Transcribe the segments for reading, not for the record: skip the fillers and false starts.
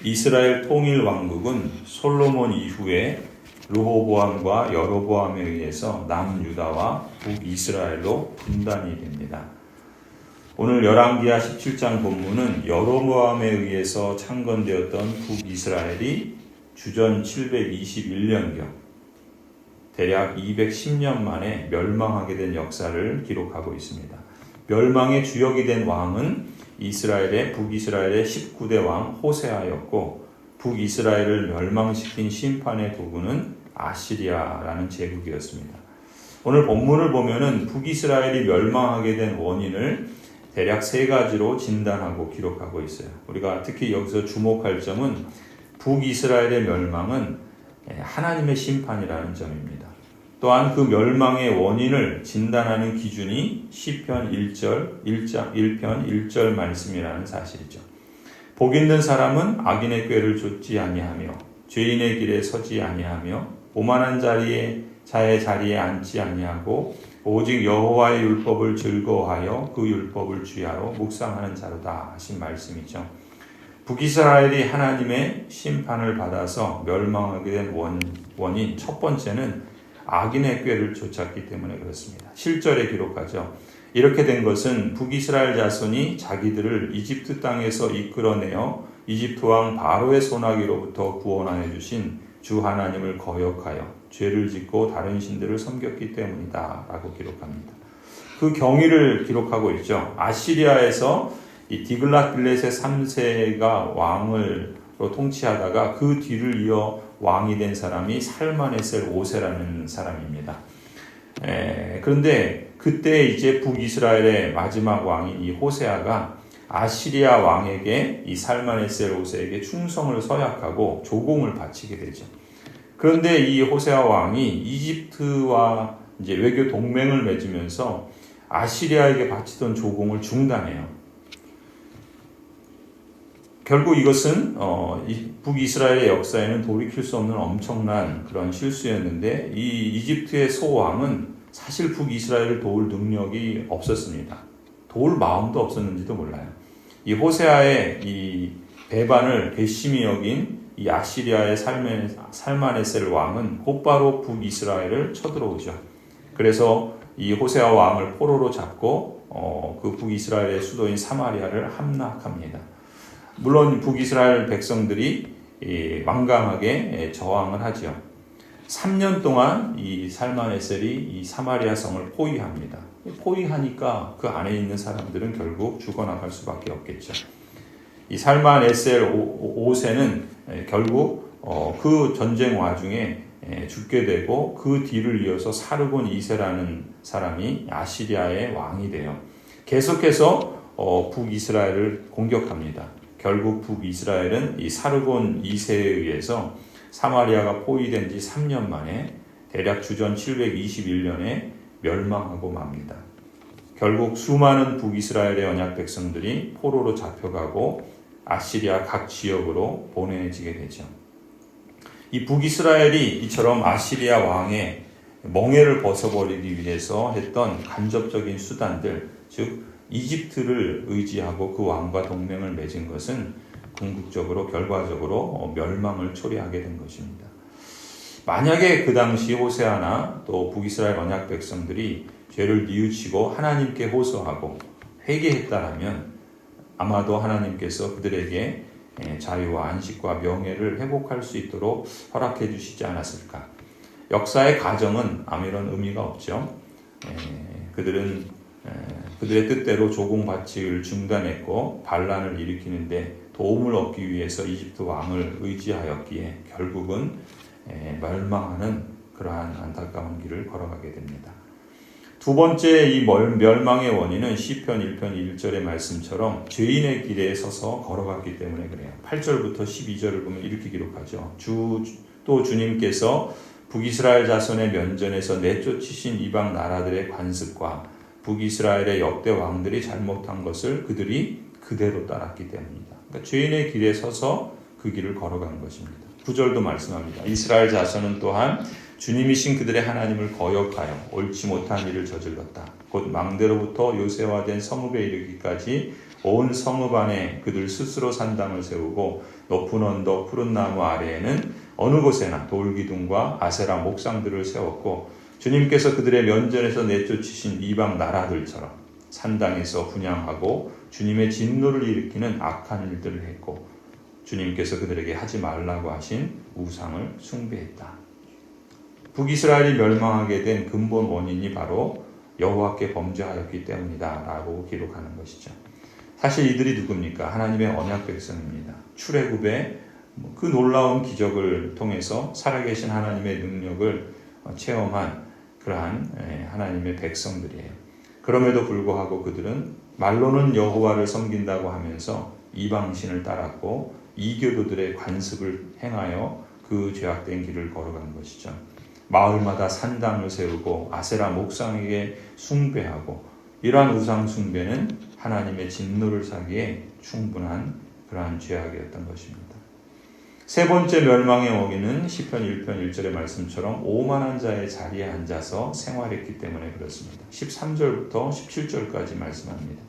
이스라엘 통일 왕국은 솔로몬 이후에 르호보암과 여로보암에 의해서 남유다와 북이스라엘로 분단이 됩니다. 오늘 열왕기하 17장 본문은 여로보암에 의해서 창건되었던 북이스라엘이 주전 721년경 대략 210년 만에 멸망하게 된 역사를 기록하고 있습니다. 멸망의 주역이 된 왕은 북이스라엘의 19대 왕 호세아였고, 북이스라엘을 멸망시킨 심판의 도구는 아시리아라는 제국이었습니다. 오늘 본문을 보면은 북이스라엘이 멸망하게 된 원인을 대략 세 가지로 진단하고 기록하고 있어요. 우리가 특히 여기서 주목할 점은 북이스라엘의 멸망은 하나님의 심판이라는 점입니다. 또한 그 멸망의 원인을 진단하는 기준이 시편 1편 1절 말씀이라는 사실이죠. 복 있는 사람은 악인의 꾀를 좇지 아니하며 죄인의 길에 서지 아니하며 오만한 자의 자리에 앉지 아니하고 오직 여호와의 율법을 즐거워하여 그 율법을 주야로 묵상하는 자로다 하신 말씀이죠. 북이스라엘이 하나님의 심판을 받아서 멸망하게 된 원인 첫 번째는 악인의 꾀를 좇았기 때문에 그렇습니다. 실절에 기록하죠. 이렇게 된 것은 북이스라엘 자손이 자기들을 이집트 땅에서 이끌어내어 이집트 왕 바로의 손아귀로부터 구원하여 주신 주 하나님을 거역하여 죄를 짓고 다른 신들을 섬겼기 때문이다 라고 기록합니다. 그 경위를 기록하고 있죠. 아시리아에서 이 디글랏빌렛의 3세가 왕으로 통치하다가 그 뒤를 이어 왕이 된 사람이 살마네셀 5세라는 사람입니다. 그런데 그때 이제 북이스라엘의 마지막 왕인 이 호세아가 아시리아 왕에게 이 살마네셀 5세에게 충성을 서약하고 조공을 바치게 되죠. 그런데 이 호세아 왕이 이집트와 이제 외교 동맹을 맺으면서 아시리아에게 바치던 조공을 중단해요. 결국 이것은 북이스라엘의 역사에는 돌이킬 수 없는 엄청난 그런 실수였는데, 이 이집트의 소왕은 사실 북이스라엘을 도울 능력이 없었습니다. 도울 마음도 없었는지도 몰라요. 이 호세아의 이 배반을 괘씸히 여긴 이 아시리아의 살마네셀 왕은 곧바로 북이스라엘을 쳐들어오죠. 그래서 이 호세아 왕을 포로로 잡고 그 북이스라엘의 수도인 사마리아를 함락합니다. 물론 북이스라엘 백성들이 완강하게 저항을 하죠. 3년 동안 이 살마네셀이 이 사마리아 성을 포위합니다. 포위하니까 그 안에 있는 사람들은 결국 죽어나갈 수밖에 없겠죠. 이 살마네셀 5세는 결국 그 전쟁 와중에 죽게 되고, 그 뒤를 이어서 사르곤 2세라는 사람이 아시리아의 왕이 돼요. 계속해서 북이스라엘을 공격합니다. 결국 북이스라엘은 이 사르곤 2세에 의해서 사마리아가 포위된 지 3년 만에 대략 주전 721년에 멸망하고 맙니다. 결국 수많은 북이스라엘의 언약 백성들이 포로로 잡혀가고 아시리아 각 지역으로 보내지게 되죠. 이 북이스라엘이 이처럼 아시리아 왕의 멍에를 벗어버리기 위해서 했던 간접적인 수단들, 즉 이집트를 의지하고 그 왕과 동맹을 맺은 것은 궁극적으로 결과적으로 멸망을 초래하게 된 것입니다. 만약에 그 당시 호세아나 또 북이스라엘 언약 백성들이 죄를 뉘우치고 하나님께 호소하고 회개했다라면 아마도 하나님께서 그들에게 자유와 안식과 명예를 회복할 수 있도록 허락해 주시지 않았을까. 역사의 가정은 아무런 의미가 없죠. 그들의 뜻대로 조공 바치를 중단했고 반란을 일으키는데 도움을 얻기 위해서 이집트 왕을 의지하였기에 결국은 멸망하는 그러한 안타까운 길을 걸어가게 됩니다. 두 번째 이 멸망의 원인은 시편 1편 1절의 말씀처럼 죄인의 길에 서서 걸어갔기 때문에 그래요. 8절부터 12절을 보면 이렇게 기록하죠. 또 주님께서 북이스라엘 자손의 면전에서 내쫓으신 이방 나라들의 관습과 북이스라엘의 역대 왕들이 잘못한 것을 그들이 그대로 따랐기 때문이다. 그러니까 죄인의 길에 서서 그 길을 걸어간 것입니다. 9절도 말씀합니다. 이스라엘 자손은 또한 주님이신 그들의 하나님을 거역하여 옳지 못한 일을 저질렀다. 곧 망대로부터 요새화된 성읍에 이르기까지 온 성읍 안에 그들 스스로 산당을 세우고 높은 언덕 푸른 나무 아래에는 어느 곳에나 돌기둥과 아세라 목상들을 세웠고 주님께서 그들의 면전에서 내쫓으신 이방 나라들처럼 산당에서 분향하고 주님의 진노를 일으키는 악한 일들을 했고 주님께서 그들에게 하지 말라고 하신 우상을 숭배했다. 북이스라엘이 멸망하게 된 근본 원인이 바로 여호와께 범죄하였기 때문이다 라고 기록하는 것이죠. 사실 이들이 누굽니까? 하나님의 언약 백성입니다. 출애굽의 그 놀라운 기적을 통해서 살아계신 하나님의 능력을 체험한 그러한 하나님의 백성들이에요. 그럼에도 불구하고 그들은 말로는 여호와를 섬긴다고 하면서 이방신을 따랐고 이교도들의 관습을 행하여 그 죄악된 길을 걸어간 것이죠. 마을마다 산당을 세우고 아세라 목상에게 숭배하고 이러한 우상 숭배는 하나님의 진노를 사기에 충분한 그러한 죄악이었던 것입니다. 세 번째 멸망의 원인은 시편 1편 1절의 말씀처럼 오만한 자의 자리에 앉아서 생활했기 때문에 그렇습니다. 13절부터 17절까지 말씀합니다.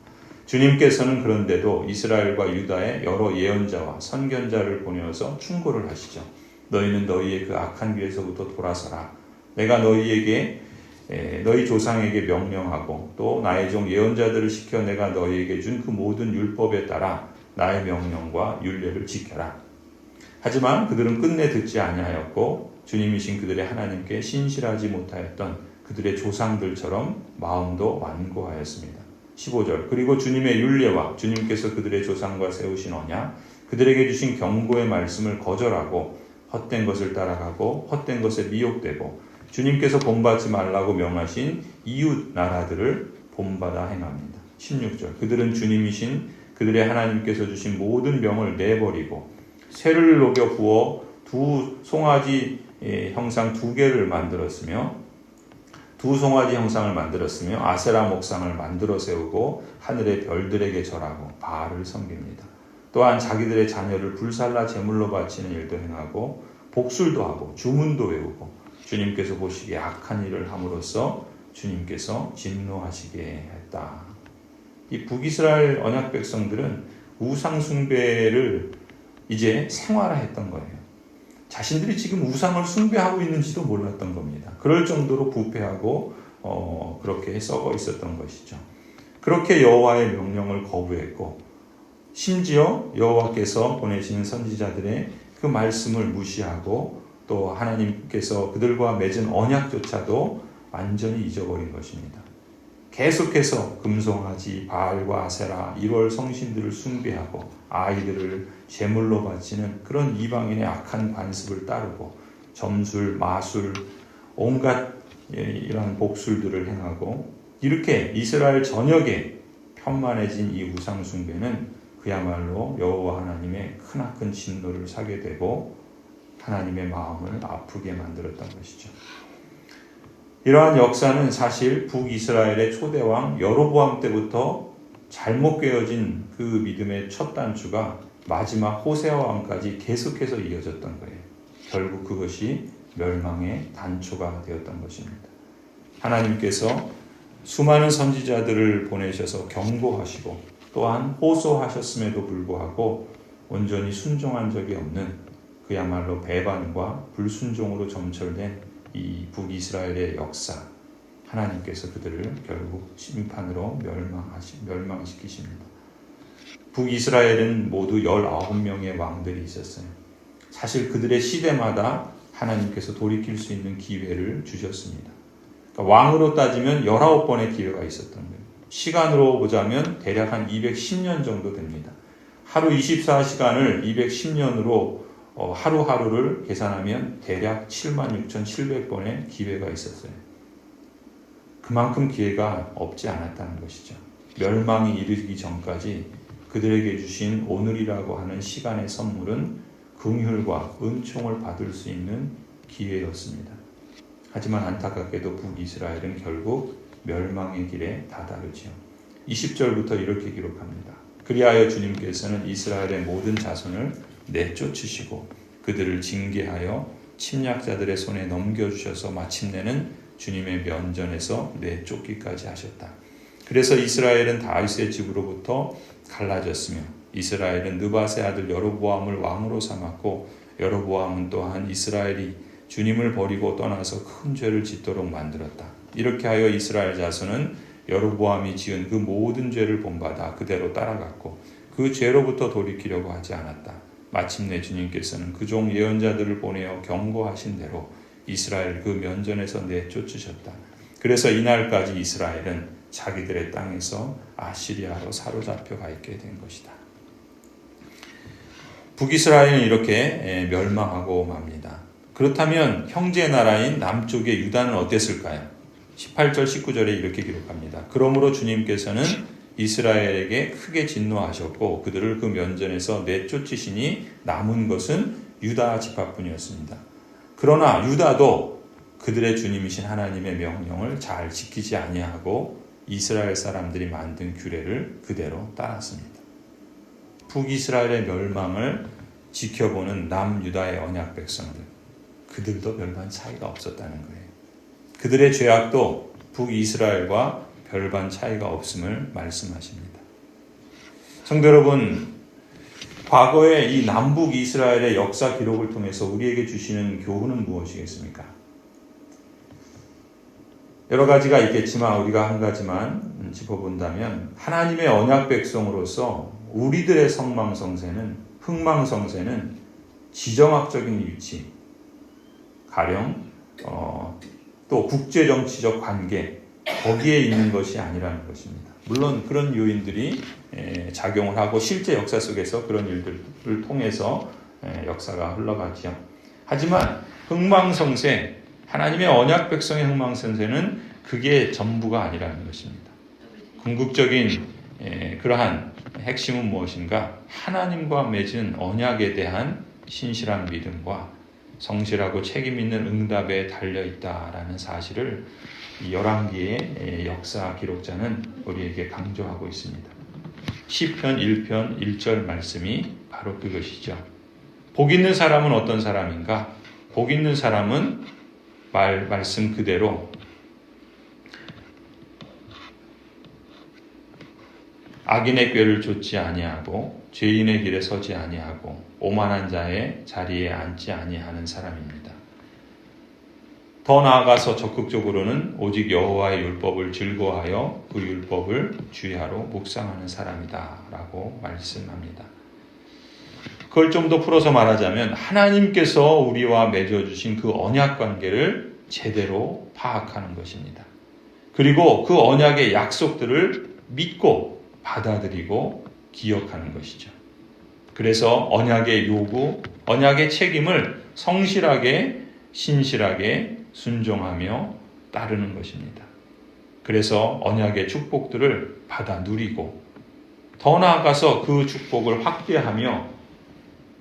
주님께서는 그런데도 이스라엘과 유다의 여러 예언자와 선견자를 보내어서 충고를 하시죠. 너희는 너희의 그 악한 길에서부터 돌아서라. 내가 너희 조상에게 명령하고 또 나의 종 예언자들을 시켜 내가 너희에게 준 그 모든 율법에 따라 나의 명령과 율례를 지켜라. 하지만 그들은 끝내 듣지 아니하였고 주님이신 그들의 하나님께 신실하지 못하였던 그들의 조상들처럼 마음도 완고하였습니다. 15절 그리고 주님의 율례와 주님께서 그들의 조상과 세우신 언약 그들에게 주신 경고의 말씀을 거절하고 헛된 것을 따라가고 헛된 것에 미혹되고 주님께서 본받지 말라고 명하신 이웃 나라들을 본받아 행합니다. 16절 그들은 주님이신 그들의 하나님께서 주신 모든 명을 내버리고 쇠를 녹여 부어 두 송아지 형상 두 개를 만들었으며 두 송아지 형상을 만들었으며 아세라 목상을 만들어 세우고 하늘의 별들에게 절하고 바알을 섬깁니다. 또한 자기들의 자녀를 불살라 제물로 바치는 일도 행하고 복술도 하고 주문도 외우고 주님께서 보시기에 악한 일을 함으로써 주님께서 진노하시게 했다. 이 북이스라엘 언약 백성들은 우상 숭배를 이제 생활화했던 거예요. 자신들이 지금 우상을 숭배하고 있는지도 몰랐던 겁니다. 그럴 정도로 부패하고 그렇게 썩어 있었던 것이죠. 그렇게 여호와의 명령을 거부했고 심지어 여호와께서 보내시는 선지자들의 그 말씀을 무시하고 또 하나님께서 그들과 맺은 언약조차도 완전히 잊어버린 것입니다. 계속해서 금송아지, 바알과 아세라, 1월 성신들을 숭배하고 아이들을 제물로 바치는 그런 이방인의 악한 관습을 따르고 점술, 마술, 온갖 이런 복술들을 행하고 이렇게 이스라엘 전역에 편만해진 이 우상 숭배는 그야말로 여호와 하나님의 크나큰 진노를 사게 되고 하나님의 마음을 아프게 만들었던 것이죠. 이러한 역사는 사실 북이스라엘의 초대왕 여로보암 때부터 잘못 꿰어진 그 믿음의 첫 단추가 마지막 호세아 왕까지 계속해서 이어졌던 거예요. 결국 그것이 멸망의 단초가 되었던 것입니다. 하나님께서 수많은 선지자들을 보내셔서 경고하시고 또한 호소하셨음에도 불구하고 온전히 순종한 적이 없는 그야말로 배반과 불순종으로 점철된 이 북이스라엘의 역사, 하나님께서 그들을 결국 심판으로 멸망시키십니다. 북이스라엘은 모두 19명의 왕들이 있었어요. 사실 그들의 시대마다 하나님께서 돌이킬 수 있는 기회를 주셨습니다. 그러니까 왕으로 따지면 19번의 기회가 있었던 거예요. 시간으로 보자면 대략 한 210년 정도 됩니다. 하루 24시간을 210년으로 하루하루를 계산하면 대략 76,700번의 기회가 있었어요. 그만큼 기회가 없지 않았다는 것이죠. 멸망이 이르기 전까지 그들에게 주신 오늘이라고 하는 시간의 선물은 긍휼과 은총을 받을 수 있는 기회였습니다. 하지만 안타깝게도 북이스라엘은 결국 멸망의 길에 다다르지요. 20절부터 이렇게 기록합니다. 그리하여 주님께서는 이스라엘의 모든 자손을 내쫓으시고 그들을 징계하여 침략자들의 손에 넘겨주셔서 마침내는 주님의 면전에서 내쫓기까지 하셨다. 그래서 이스라엘은 다윗의 집으로부터 갈라졌으며 이스라엘은 느밧의 아들 여로보암을 왕으로 삼았고 여로보암은 또한 이스라엘이 주님을 버리고 떠나서 큰 죄를 짓도록 만들었다. 이렇게 하여 이스라엘 자손은 여로보암이 지은 그 모든 죄를 본받아 그대로 따라갔고 그 죄로부터 돌이키려고 하지 않았다. 마침내 주님께서는 그 종 예언자들을 보내어 경고하신 대로 이스라엘 그 면전에서 내쫓으셨다. 그래서 이날까지 이스라엘은 자기들의 땅에서 아시리아로 사로잡혀 가 있게 된 것이다. 북이스라엘은 이렇게 멸망하고 맙니다. 그렇다면 형제 나라인 남쪽의 유다는 어땠을까요? 18절 19절에 이렇게 기록합니다. 그러므로 주님께서는 이스라엘에게 크게 진노하셨고 그들을 그 면전에서 내쫓으시니 남은 것은 유다 지파뿐이었습니다. 그러나 유다도 그들의 주님이신 하나님의 명령을 잘 지키지 아니하고 이스라엘 사람들이 만든 규례를 그대로 따랐습니다. 북이스라엘의 멸망을 지켜보는 남유다의 언약 백성들, 그들도 별반 차이가 없었다는 거예요. 그들의 죄악도 북이스라엘과 별반 차이가 없음을 말씀하십니다. 성도 여러분, 과거의 이 남북 이스라엘의 역사 기록을 통해서 우리에게 주시는 교훈은 무엇이겠습니까? 여러 가지가 있겠지만 우리가 한 가지만 짚어본다면 하나님의 언약 백성으로서 우리들의 흥망성쇠는 지정학적인 위치, 가령 또 국제정치적 관계, 거기에 있는 것이 아니라는 것입니다. 물론 그런 요인들이 작용을 하고 실제 역사 속에서 그런 일들을 통해서 역사가 흘러가지요. 하지만 흥망성쇠, 하나님의 언약 백성의 흥망성쇠는 그게 전부가 아니라는 것입니다. 궁극적인 그러한 핵심은 무엇인가? 하나님과 맺은 언약에 대한 신실한 믿음과 성실하고 책임 있는 응답에 달려 있다라는 사실을 이 열왕기의 역사 기록자는 우리에게 강조하고 있습니다. 시편 1편 1절 말씀이 바로 그것이죠. 복 있는 사람은 어떤 사람인가? 복 있는 사람은 말씀 그대로 악인의 꾀를 좇지 아니하고 죄인의 길에 서지 아니하고 오만한 자의 자리에 앉지 아니하는 사람입니다. 더 나아가서 적극적으로는 오직 여호와의 율법을 즐거워하여 그 율법을 주야로 묵상하는 사람이다 라고 말씀합니다. 그걸 좀 더 풀어서 말하자면 하나님께서 우리와 맺어주신 그 언약 관계를 제대로 파악하는 것입니다. 그리고 그 언약의 약속들을 믿고 받아들이고 기억하는 것이죠. 그래서 언약의 요구, 언약의 책임을 성실하게, 신실하게 순종하며 따르는 것입니다. 그래서 언약의 축복들을 받아 누리고 더 나아가서 그 축복을 확대하며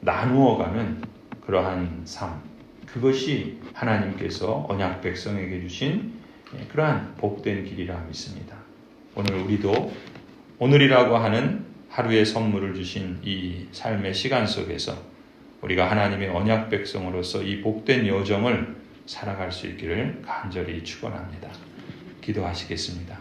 나누어가는 그러한 삶, 그것이 하나님께서 언약 백성에게 주신 그러한 복된 길이라 믿습니다. 오늘 우리도 오늘이라고 하는 하루의 선물을 주신 이 삶의 시간 속에서 우리가 하나님의 언약 백성으로서 이 복된 여정을 살아갈 수 있기를 간절히 축원합니다. 기도하시겠습니다.